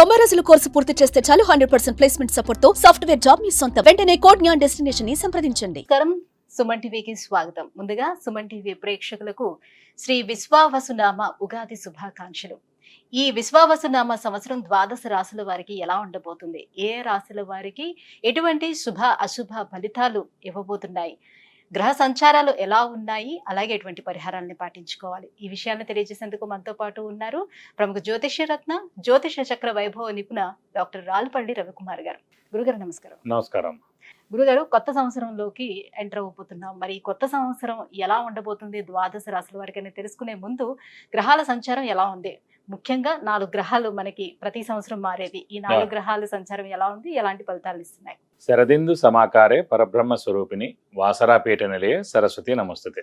కొమరజులు course పూర్తి చేస్తే చాలు 100% ప్లేస్మెంట్ సపోర్ట్ తో సాఫ్ట్వేర్ జాబ్ మీ సొంతం. వెంటనే కోడ్ జ్ఞాన్ డెస్టినేషన్ ని సంప్రదించండి. నమస్కారం, సుమన్ టీవీకి స్వాగతం. ముందుగా సుమన్ టీవీ ప్రేక్షకులకు శ్రీ విశ్వావసునామ ఉగాది శుభాకాంక్షలు. ఈ విశ్వావసునామ సంవత్సరం ద్వాదశ రాశుల వారికి ఎలా ఉండబోతుంది, ఏ రాశుల వారికి ఎటువంటి శుభ అశుభ ఫలితాలు ఇవ్వబోతున్నాయి, గ్రహ సంచారాలు ఎలా ఉన్నాయి, అలాగే ఎటువంటి పరిహారాలను పాటించుకోవాలి, ఈ విషయాన్ని తెలియజేసేందుకు మనతో పాటు ఉన్నారు ప్రముఖ జ్యోతిష్య రత్న జ్యోతిష చక్ర వైభవ నిపుణ డాక్టర్ రాల్పల్లి రవికుమార్ గారు. గురుగారు నమస్కారం. నమస్కారం. గురుగారు, కొత్త సంవత్సరంలోకి ఎంటర్ అవ్వబోతున్నాం. మరి ఈ కొత్త సంవత్సరం ఎలా ఉండబోతుంది ద్వాదశ రాశుల వారికి అని తెలుసుకునే ముందు గ్రహాల సంచారం ఎలా ఉంది, ముఖ్యంగా 4 గ్రహాలు మనకి ప్రతి సంవత్సరం మారేది, ఈ 4 గ్రహాల సంచారం ఎలా ఉంది, ఎలాంటి ఫలితాలు ఇస్తున్నాయి? శరదిందు సమాకారే పరబ్రహ్మ స్వరూపిణి వాసరాపీఠ నిలయ సరస్వతి నమస్తుతే.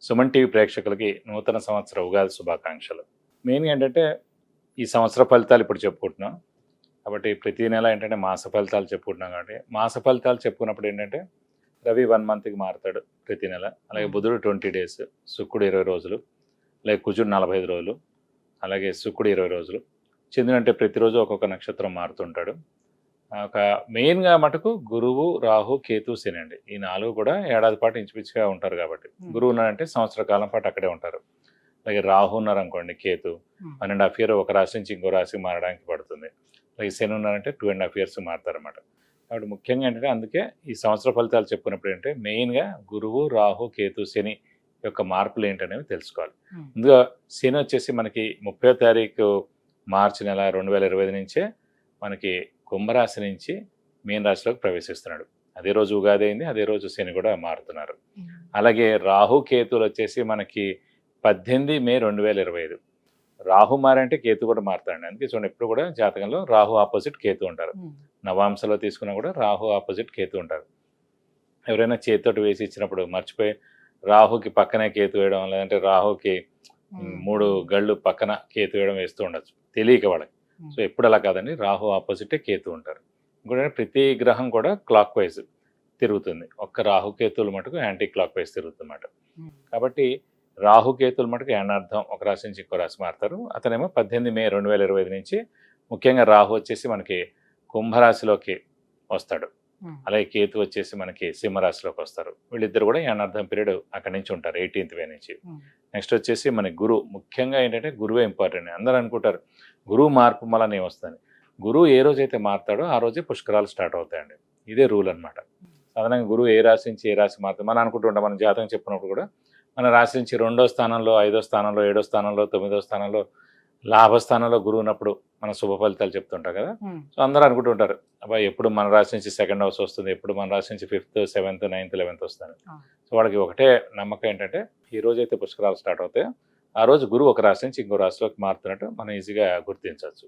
సుమన్ టీవీ ప్రేక్షకులకి నూతన సంవత్సర ఉగాది శుభాకాంక్షలు. మెయిన్గా ఏంటంటే ఈ సంవత్సర ఫలితాలు ఇప్పుడు చెప్పుకుంటున్నాం కాబట్టి ప్రతి నెల ఏంటంటే మాస ఫలితాలు చెప్పుకుంటున్నాం కాబట్టి మాస ఫలితాలు చెప్పుకున్నప్పుడు ఏంటంటే రవి 1 మంత్కి మారుతాడు ప్రతి నెల, అలాగే బుధుడు 20 డేస్, శుక్రుడు 20 రోజులు, అలాగే కుజుడు 45 రోజులు, అలాగే శుక్రుడు 20 రోజులు, చంద్రుడు అంటే ప్రతిరోజు ఒక్కొక్క నక్షత్రం మారుతుంటాడు. ఒక మెయిన్గా మటుకు గురువు, రాహు, కేతు, శని అండి. ఈ 4 కూడా ఏడాది పాటు ఇంచుమించుగా ఉంటారు కాబట్టి గురువు ఉన్నారంటే సంవత్సర కాలం పాటు అక్కడే ఉంటారు. అలాగే రాహు ఉన్నారనుకోండి, కేతు 1.5 ఇయర్ ఒక రాశి నుంచి ఇంకో రాశికి మారడానికి పడుతుంది. అలాగే శని ఉన్నారంటే 2.5 ఇయర్స్ మారుతారన్నమాట. కాబట్టి ముఖ్యంగా ఏంటంటే అందుకే ఈ సంవత్సర ఫలితాలు చెప్పుకున్నప్పుడు ఏంటంటే మెయిన్గా గురువు, రాహు, కేతు, శని యొక్క మార్పులు ఏంటనేవి తెలుసుకోవాలి. ముందుగా శని వచ్చేసి మనకి 30వ తారీఖు మార్చి నెల 2025 నుంచే మనకి కుంభరాశి నుంచి మీన రాశిలోకి ప్రవేశిస్తున్నాడు. అదే రోజు ఉగాది అయింది, అదే రోజు శని కూడా మారుతున్నారు. అలాగే రాహు కేతులు వచ్చేసి మనకి 18 మే 2025. రాహు మారంటే కేతు కూడా మారుతాడండి. అందుకే చూడండి ఎప్పుడు కూడా జాతకంలో రాహు ఆపోజిట్ కేతు ఉంటారు. నవాంశలో తీసుకున్నా కూడా రాహు ఆపోజిట్ కేతు ఉంటారు. ఎవరైనా చేతితోటి వేసి ఇచ్చినప్పుడు మర్చిపోయి రాహుకి పక్కనే కేతు వేయడం, లేదంటే రాహుకి 3 గళ్ళు పక్కన కేతు వేయడం వేస్తూ ఉండొచ్చు తెలియక వాళ్ళకి. సో ఎప్పుడు అలా కాదండి, రాహు ఆపోజిటే కేతు ఉంటారు. ఇంకోటి ప్రతి గ్రహం కూడా క్లాక్ వైజ్ తిరుగుతుంది, ఒక్క రాహుకేతువులు మటుకు యాంటీ క్లాక్ వైజ్ తిరుగుతుందన్నమాట. కాబట్టి రాహుకేతువులు మటుకు ఏనార్థం ఒక రాశి నుంచి ఇంకో రాశి మారుతారు. అతనేమో 18 మే 2025 నుంచి ముఖ్యంగా రాహు వచ్చేసి మనకి కుంభరాశిలోకి వస్తాడు, అలాగే కేతు వచ్చేసి మనకి సింహరాశిలోకి వస్తారు. వీళ్ళిద్దరు కూడా ఏనార్థం పీరియడ్ అక్కడి నుంచి ఉంటారు 18th మే నుంచి. నెక్స్ట్ వచ్చేసి మన గురువు, ముఖ్యంగా ఏంటంటే గురువే ఇంపార్టెంట్. అందరూ అనుకుంటారు గురువు మార్పు మళ్ళీ నేను వస్తాను. గురువు ఏ రోజైతే మారుతాడో ఆ రోజే పుష్కరాలు స్టార్ట్ అవుతాయండి. ఇదే రూల్ అనమాట. సాధారణంగా గురువు ఏ రాశి నుంచి ఏ రాశి మారుతాడు మనం అనుకుంటుంటాం. మన జాతకం చెప్పినప్పుడు కూడా మన రాశి నుంచి 2వ స్థానంలో, 5వ స్థానంలో, 7వ స్థానంలో, 9వ స్థానంలో, లాభస్థానంలో గురువు ఉన్నప్పుడు మన శుభ ఫలితాలు చెప్తుంటాం కదా. సో అందరూ అనుకుంటుంటారు అబ్బాయి ఎప్పుడు మన రాశి నుంచి 2nd హౌస్ వస్తుంది, ఎప్పుడు మన రాశి నుంచి 5th, 7th, 9th, 11th వస్తుంది. సో వాళ్ళకి ఒకటే నమ్మకం ఏంటంటే ఈ రోజు అయితే పుష్కరాలు స్టార్ట్ అవుతాయో ఆ రోజు గురువు ఒక రాశి నుంచి ఇంకో రాశిలోకి మారుతున్నట్టు మనం ఈజీగా గుర్తించవచ్చు.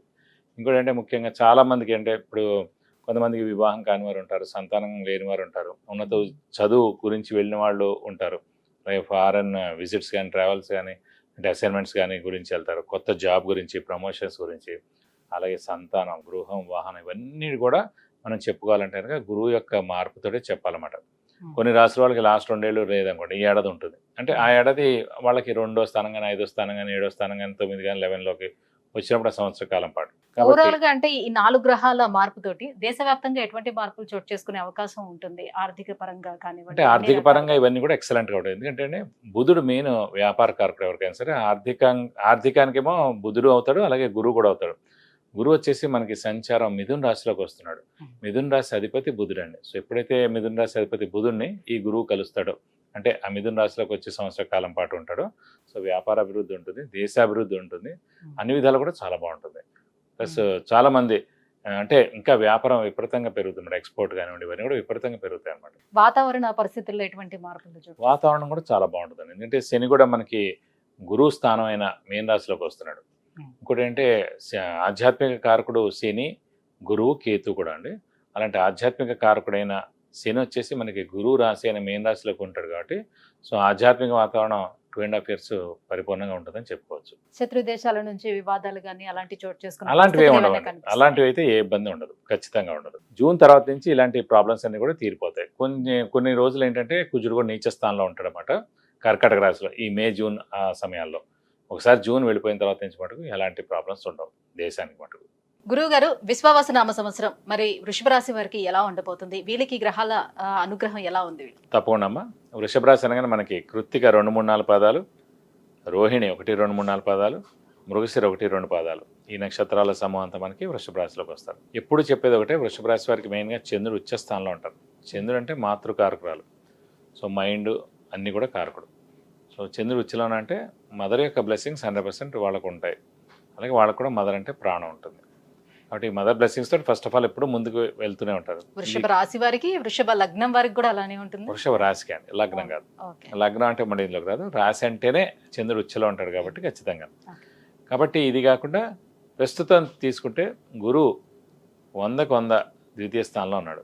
ఇంకోటి అంటే ముఖ్యంగా చాలామందికి అంటే ఇప్పుడు కొంతమందికి వివాహం కాని వారు ఉంటారు, సంతానం లేని వారు ఉంటారు, ఉన్నత చదువు గురించి వెళ్ళిన వాళ్ళు ఉంటారు, అలాగే ఫారెన్ విజిట్స్ కానీ, ట్రావెల్స్ కానీ, అంటే అసైన్మెంట్స్ కానీ గురించి వెళ్తారు, కొత్త జాబ్ గురించి, ప్రమోషన్స్ గురించి, అలాగే సంతానం, గృహం, వాహనం ఇవన్నీ కూడా మనం చెప్పుకోవాలంటే కనుక గురువు యొక్క మార్పుతోటే చెప్పాలన్నమాట. కొన్ని రాశుల వాళ్ళకి లాస్ట్ 2 ఏళ్ళు లేదనుకోండి, ఈ ఏడాది ఉంటుంది. అంటే ఆ ఏడాది వాళ్ళకి 2వ స్థానం కానీ, 5వ స్థానం కానీ, 7వ స్థానం కానీ, 9 కానీ, 11లోకి వచ్చినప్పుడు సంవత్సర కాలం పాటు. ఓవరాల్ గా అంటే ఈ 4 గ్రహాల మార్పుతోటి దేశవ్యాప్తంగా ఎటువంటి మార్పులు చోటు చేసుకునే అవకాశం ఉంటుంది, ఆర్థిక పరంగా కానివ్వండి? అంటే ఆర్థిక పరంగా ఇవన్నీ కూడా ఎక్సలెంట్గా ఉంటుంది. ఎందుకంటే బుధుడు మెయిన్ వ్యాపార కారకుడు. ఎవరికైనా సరే ఆర్థికానికేమో బుధుడు అవుతాడు, అలాగే గురువు కూడా అవుతాడు. గురువు వచ్చేసి మనకి సంచారం మిథున రాశిలోకి వస్తున్నాడు. మిథున రాశి అధిపతి బుధుడు అండి. సో ఎప్పుడైతే మిథున రాశి అధిపతి బుధుడిని ఈ గురువు కలుస్తాడో, అంటే ఆ మిథున రాశిలోకి వచ్చి సంవత్సర కాలం పాటు ఉంటాడో, సో వ్యాపార అభివృద్ధి ఉంటుంది, దేశాభివృద్ధి ఉంటుంది, అన్ని విధాలు కూడా చాలా బాగుంటుంది. ప్లస్ చాలా మంది అంటే ఇంకా వ్యాపారం విపరీతంగా పెరుగుతుంది, ఎక్స్పోర్ట్ కానివ్వండి ఇవన్నీ కూడా విపరీతంగా పెరుగుతాయి అన్నమాట. వాతావరణ పరిస్థితుల్లో ఎటువంటి మార్పులు? వాతావరణం కూడా చాలా బాగుంటుంది. ఎందుకంటే శని కూడా మనకి గురువు స్థానం అయిన మీన రాశిలోకి వస్తున్నాడు. ఇంకోటి ఏంటంటే ఆధ్యాత్మిక కారకుడు శని, గురువు, కేతు కూడా అండి. అలాంటి ఆధ్యాత్మిక కారకుడైన శని వచ్చేసి మనకి గురువు రాశి అయిన మీన రాశిలోకి ఉంటాడు కాబట్టి సో ఆధ్యాత్మిక వాతావరణం 2.5 ఇయర్స్ పరిపూర్ణంగా ఉంటుందని చెప్పుకోవచ్చు. శత్రు దేశాల నుంచి వివాదాలు కానీ అలాంటి చోటు చేసుకుని అలాంటివి అయితే ఏ ఇబ్బంది ఉండదు, ఖచ్చితంగా ఉండదు. జూన్ తర్వాత నుంచి ఇలాంటి ప్రాబ్లమ్స్ అన్ని కూడా తీరిపోతాయి. కొన్ని రోజులు ఏంటంటే కుజుడు కూడా నీచ స్థానంలో ఉంటాడు అన్నమాట కర్కాటక రాశిలో ఈ మే, జూన్ ఆ సమయాల్లో. ఒకసారి జూన్ వెళ్ళిపోయిన తర్వాత నుంచి మటుకు ఎలాంటి ప్రాబ్లమ్స్ ఉండవు దేశానికి మటుకు. గురువు గారు, విశ్వావసునామ సంవత్సరం మరి వృషభ రాశి వారికి ఎలా ఉండబోతుంది? వీళ్ళకి గ్రహాల అనుగ్రహం ఎలా ఉంది? తప్పకుండా అమ్మా. వృషభ రాశి అనగానే మనకి కృత్తిక 2, 3, 4 పాదాలు, రోహిణి 1, 2, 3, 4 పాదాలు, మృగశిర 1, 2 పాదాలు, ఈ నక్షత్రాల సమూహం అంతా మనకి వృషభ రాశిలోకి వస్తారు. ఎప్పుడు చెప్పేది ఒకటే, వృషభ రాశి వారికి మెయిన్గా చంద్రుడు ఉచ్చ స్థానంలో ఉంటారు. చంద్రుడు అంటే మాతృకారకురాలు, సో మైండ్ అన్నీ కూడా కారకుడు. సో చంద్రుడు ఉచ్చలోనే అంటే మదర్ యొక్క బ్లెస్సింగ్స్ 100% వాళ్ళకు ఉంటాయి. అలాగే వాళ్ళకు కూడా మదర్ అంటే ప్రాణం ఉంటుంది. కాబట్టి మదర్ బ్లెస్సింగ్స్ తోటి ఫస్ట్ ఆఫ్ ఆల్ ఎప్పుడు ముందుకు వెళ్తూనే ఉంటారు. వృషభ రాశి వారికి, వృషభ లగ్నం వారికి కూడా అలానే ఉంటుంది. వృషభ రాశికి అండి, లగ్నం కాదు. లగ్నం అంటే మన ఇందులోకి రాదు. రాశి అంటేనే చంద్రుడు ఉచ్చలో ఉంటాడు కాబట్టి ఖచ్చితంగా. కాబట్టి ఇది కాకుండా ప్రస్తుతం తీసుకుంటే గురువు 100కు 100 ద్వితీయ స్థానంలో ఉన్నాడు.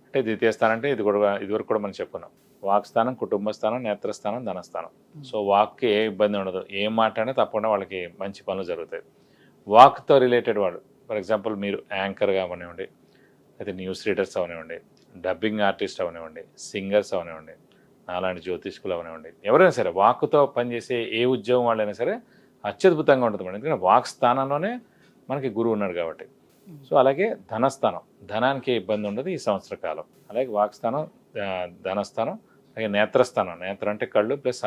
అంటే ద్వితీయ స్థానం అంటే ఇదివరకు కూడా మనం చెప్పుకున్నాం. వాక్ స్థానం, కుటుంబ స్థానం, నేత్రస్థానం, ధనస్థానం. సో వాక్కి ఏ ఇబ్బంది ఉండదు. ఏం మాట్లాడినా తప్పకుండా వాళ్ళకి మంచి పనులు జరుగుతాయి. వాక్తో రిలేటెడ్ వాడు, ఫర్ ఎగ్జాంపుల్ మీరు యాంకర్గా అవనివ్వండి, అయితే న్యూస్ రీడర్స్ అవనివ్వండి, డబ్బింగ్ ఆర్టిస్ట్ అవనివ్వండి, సింగర్స్ అవనివ్వండి, అలాంటి జ్యోతిష్కులు అవనివ్వండి, ఎవరైనా సరే వాక్తో పనిచేసే ఏ ఉద్యోగం వాళ్ళైనా సరే అత్యద్భుతంగా ఉంటుంది మేడం. ఎందుకంటే వాక్ స్థానంలోనే మనకి గురువు ఉన్నాడు కాబట్టి. సో అలాగే ధనస్థానం, ధనానికి ఇబ్బంది ఉండదు ఈ సంవత్సర కాలం. అలాగే వాక్ స్థానం, ధనస్థానం, అలాగే నేత్రస్థానం, నేత్రం అంటే కళ్ళు ప్లస్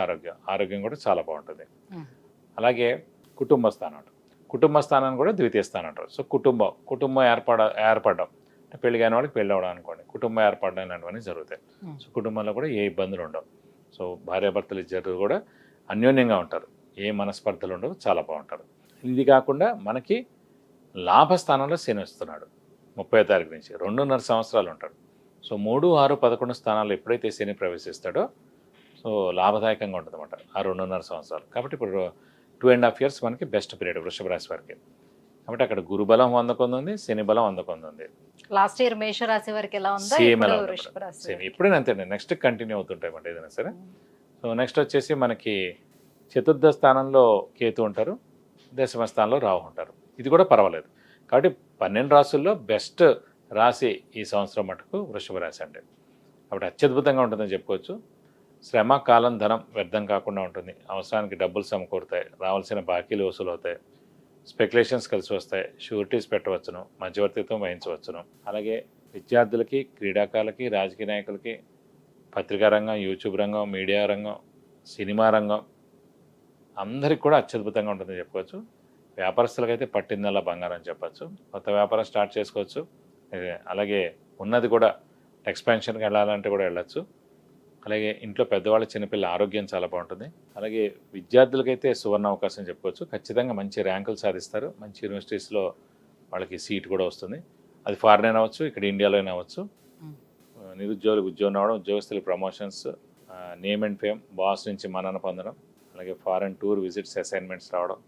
ఆరోగ్యం కూడా చాలా బాగుంటుంది. అలాగే కుటుంబ స్థానం, కుటుంబ స్థానాన్ని కూడా ద్వితీయ స్థానం అంటారు. సో కుటుంబం ఏర్పడడం, పెళ్లి కాని వాళ్ళకి పెళ్ళి అవడం అనుకోండి, కుటుంబం ఏర్పడడం ఇలాంటివన్నీ జరుగుతాయి. సో కుటుంబంలో కూడా ఏ ఇబ్బందులు ఉండవు. సో భార్యాభర్తలు ఇద్దరు కూడా అన్యోన్యంగా ఉంటారు, ఏ మనస్పర్ధలు ఉండవు, చాలా బాగుంటారు. ఇది కాకుండా మనకి లాభస్థానంలో శని వస్తున్నాడు 30వ తారీఖు నుంచి 2.5 సంవత్సరాలు ఉంటాడు. సో 3, 6, 11 స్థానాలు ఎప్పుడైతే శని ప్రవేశిస్తాడో సో లాభదాయకంగా ఉంటుంది అన్నమాట ఆ 2.5 సంవత్సరాలు. కాబట్టి ఇప్పుడు 2.5 years మనకి బెస్ట్ పీరియడ్ వృషభ రాశి వారికి. కాబట్టి అక్కడ గురుబలం 100 ఉంది, శని బలం 100 ఉంది. లాస్ట్ ఇయర్ మేష రాశి వారికి ఎలా ఉందో సేమ్ ఎప్పుడైనా అంతే, నెక్స్ట్ కంటిన్యూ అవుతుంటాయి అన్నమాట ఏదైనా సరే. సో నెక్స్ట్ వచ్చేసి మనకి చతుర్థ స్థానంలో కేతు ఉంటారు, దశమ స్థానంలో రాహు ఉంటారు. ఇది కూడా పర్వాలేదు. కాబట్టి 12 రాశుల్లో బెస్ట్ రాశి ఈ సంవత్సరం మటుకు వృషభ రాశి అంటే. కాబట్టి అత్యద్భుతంగా ఉంటుందని చెప్పుకోవచ్చు. శ్రమ, కాలం, ధనం వ్యర్థం కాకుండా ఉంటుంది. అవసరానికి డబ్బులు సమకూరుతాయి, రావాల్సిన బాకీలు వసూలు అవుతాయి, స్పెక్యులేషన్స్ కలిసి వస్తాయి, షూరిటీస్ పెట్టవచ్చును, మధ్యవర్తిత్వం వహించవచ్చును. అలాగే విద్యార్థులకి, క్రీడాకారులకి, రాజకీయ నాయకులకి, పత్రికా రంగం, యూట్యూబ్ రంగం, మీడియా రంగం, సినిమా రంగం అందరికి కూడా అత్యద్భుతంగా ఉంటుందని చెప్పుకోవచ్చు. వ్యాపారస్తులకైతే పట్టిందల్లా బంగారం అని చెప్పచ్చు. కొత్త వ్యాపారం స్టార్ట్ చేసుకోవచ్చు. అలాగే ఉన్నది కూడా ఎక్స్పాన్షన్కి వెళ్ళాలంటే కూడా వెళ్ళచ్చు. అలాగే ఇంట్లో పెద్దవాళ్ళ చిన్నపిల్లల ఆరోగ్యం చాలా బాగుంటుంది. అలాగే విద్యార్థులకైతే సువర్ణ అవకాశం చెప్పుకోవచ్చు. ఖచ్చితంగా మంచి ర్యాంకులు సాధిస్తారు, మంచి యూనివర్సిటీస్లో వాళ్ళకి సీట్ కూడా వస్తుంది. అది ఫారెన్ అయినా అవ్వచ్చు, ఇక్కడ ఇండియాలో అయినా అవ్వచ్చు. నిరుద్యోగులకు ఉద్యోగం రావడం, ఉద్యోగస్తులకు promotions, name and fame, boss నుంచి మన్నన పొందడం, అలాగే ఫారెన్ టూర్ విజిట్స్, అసైన్మెంట్స్ రావడం,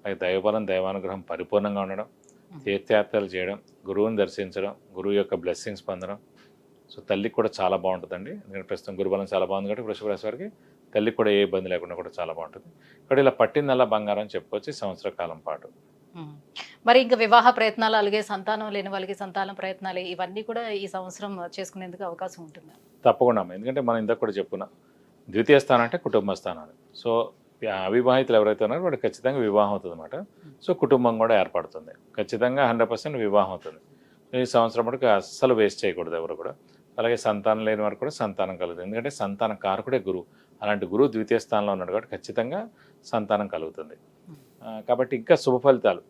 అలాగే దైవబలం, దైవానుగ్రహం పరిపూర్ణంగా ఉండడం, తీర్థయాత్రలు చేయడం, గురువుని దర్శించడం, గురువు యొక్క బ్లెస్సింగ్స్ పొందడం. సో తల్లికి కూడా చాలా బాగుంటుందండి. ఎందుకంటే ప్రస్తుతం గురుబలం చాలా బాగుంది కాబట్టి వృషభ రాశి వారికి తల్లికి కూడా ఏ ఇబ్బంది లేకుండా కూడా చాలా బాగుంటుంది. ఇక్కడ ఇలా పట్టిందల్లా బంగారం అని చెప్పుకోవచ్చు ఈ సంవత్సర కాలం పాటు. మరి ఇంకా వివాహ ప్రయత్నాలు, అలాగే సంతానం లేని వాళ్ళకి సంతానం ప్రయత్నాలు, ఇవన్నీ కూడా ఈ సంవత్సరం చేసుకునేందుకు అవకాశం ఉంటుంది? తప్పకుండా. ఎందుకంటే మనం ఇందాక కూడా చెప్పుకున్నాం, ద్వితీయ స్థానం అంటే కుటుంబ స్థానాలు. సో అవివాహితులు ఎవరైతే ఉన్నారో వాడికి ఖచ్చితంగా వివాహం అవుతుంది అన్నమాట. సో కుటుంబం కూడా ఏర్పడుతుంది, ఖచ్చితంగా 100% వివాహం అవుతుంది. ఈ సంవత్సరం మటుకు అస్సలు వేస్ట్ చేయకూడదు ఎవరు కూడా. అలాగే సంతానం లేని వారు కూడా సంతానం కలుగుతుంది. ఎందుకంటే సంతాన కారకుడే గురువు. అలాంటి గురువు ద్వితీయ స్థానంలో ఉన్నాడు కాబట్టి ఖచ్చితంగా సంతానం కలుగుతుంది. కాబట్టి ఇంకా శుభ ఫలితాలు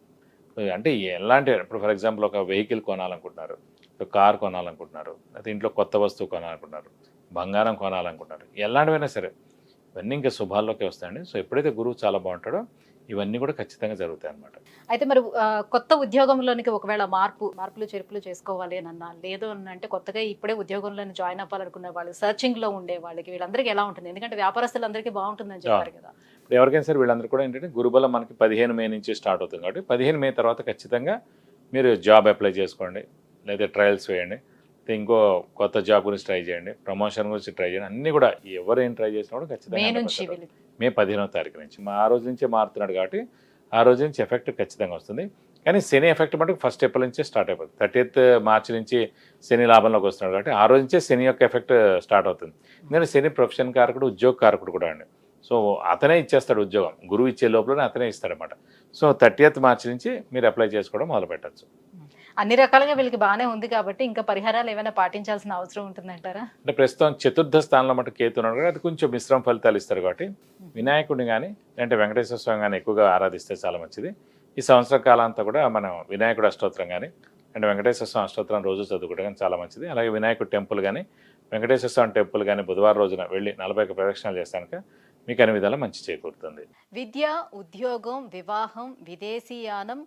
అంటే ఎలాంటి, ఇప్పుడు ఫర్ ఎగ్జాంపుల్ ఒక వెహికల్ కొనాలనుకుంటున్నారు, కార్ కొనాలనుకుంటున్నారు, లేకపోతే ఇంట్లో కొత్త వస్తువు కొనాలనుకుంటున్నారు, బంగారం కొనాలనుకుంటున్నారు, ఎలాంటివైనా సరే ఇవన్నీ ఇంకా శుభాల్లోకి వస్తాయండి. సో ఎప్పుడైతే గురువు చాలా బాగుంటాడో ఇవన్నీ కూడా ఖచ్చితంగా జరుగుతాయి అన్నమాట. అయితే మరి కొత్త ఉద్యోగంలోనికి ఒకవేళ మార్పులు చేర్పులు చేసుకోవాలి అని అన్నా, లేదు అని అంటే కొత్తగా ఇప్పుడే ఉద్యోగంలో జాయిన్ అవ్వాలనుకునే వాళ్ళు, సర్చింగ్ లో ఉండే వాళ్ళకి, వీళ్ళందరికీ ఎలా ఉంటుంది? ఎందుకంటే వ్యాపారస్తులందరికీ బాగుంటుందని చెప్పారు కదా. ఇప్పుడు ఎవరికైనా సరే వీళ్ళందరూ కూడా ఏంటంటే గురుబలం మనకి 15 మే నుంచి స్టార్ట్ అవుతుంది కాబట్టి 15 మే తర్వాత ఖచ్చితంగా మీరు జాబ్ అప్లై చేసుకోండి, లేదా ట్రయల్స్ వేయండి, ఇంకో కొత్త జాబ్ గురించి ట్రై చేయండి, ప్రమోషన్ గురించి ట్రై చేయండి. అన్నీ కూడా ఎవరు ఏం ట్రై చేసినా కూడా ఖచ్చితంగా మే 15వ తారీఖు నుంచి ఆ రోజు నుంచే మారుతున్నాడు కాబట్టి ఆ రోజు నుంచి ఎఫెక్ట్ ఖచ్చితంగా వస్తుంది. కానీ శని ఎఫెక్ట్ మటుకు 1 ఏప్రిల్ నుంచే స్టార్ట్ అయిపోతుంది. 30th మార్చి నుంచి శని లాభంలోకి వస్తున్నాడు కాబట్టి ఆ రోజు నుంచే శని యొక్క ఎఫెక్ట్ స్టార్ట్ అవుతుంది. ఎందుకంటే శని ప్రొఫెషన్ కారకుడు, ఉద్యోగ కారకుడు కూడా అండి. సో అతనే ఇచ్చేస్తాడు ఉద్యోగం, గురువు ఇచ్చే లోపలనే అతనే ఇస్తాడనమాట. సో 30th మార్చి నుంచి మీరు అప్లై చేసుకోవడం మొదలు పెట్టచ్చు. అన్ని రకాలుగా వీళ్ళకి బాగానే ఉంది కాబట్టి ఇంకా పరిహారాలు ఏమైనా పాటించాల్సిన అవసరం ఉంటుందంటారా? అంటే ప్రస్తుతం చతుర్థ స్థానంలో మటు కేతు ఉన్నాడు కాబట్టి అది కొంచెం మిశ్రమ ఫలితాలు ఇస్తారు కాబట్టి వినాయకుడిని కానీ లేదంటే వెంకటేశ్వర స్వామి కానీ ఎక్కువగా ఆరాధిస్తే చాలా మంచిది. ఈ సంవత్సర కాలం అంతా కూడా మనం వినాయకుడు అష్టోత్తరం కానీ అంటే వెంకటేశ్వర స్వామి అష్టోత్తరం రోజు చదువుకోవడం కానీ చాలా మంచిది. అలాగే వినాయకుడు టెంపుల్ కానీ వెంకటేశ్వర స్వామి టెంపుల్ కానీ బుధవారం రోజున వెళ్ళి 41 ప్రదక్షిణాలు చేస్తాక మీకు అన్ని విధాలా మంచి చేకూరుతుంది. విద్య, ఉద్యోగం, వివాహం, విదేశీయానం,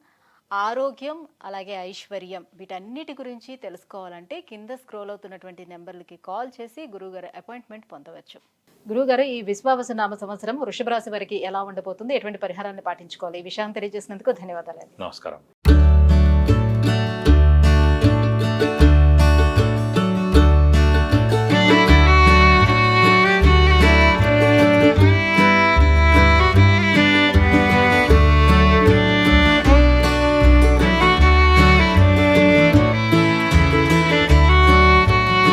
ఆరోగ్యం, అలాగే ఐశ్వర్యం వీటన్నిటి గురించి తెలుసుకోవాలంటే కింద స్క్రోల్ అవుతున్నటువంటి నెంబర్లకి కాల్ చేసి గురువుగారు అపాయింట్మెంట్ పొందవచ్చు. గురువుగారు, ఈ విశ్వావసునామ సంవత్సరం వృషభ రాశి వారికి ఎలా ఉండబోతుంది, ఎటువంటి పరిహారాన్ని పాటించుకోవాలి, ఈ విషయాన్ని తెలియజేసినందుకు ధన్యవాదాలు. నమస్కారం.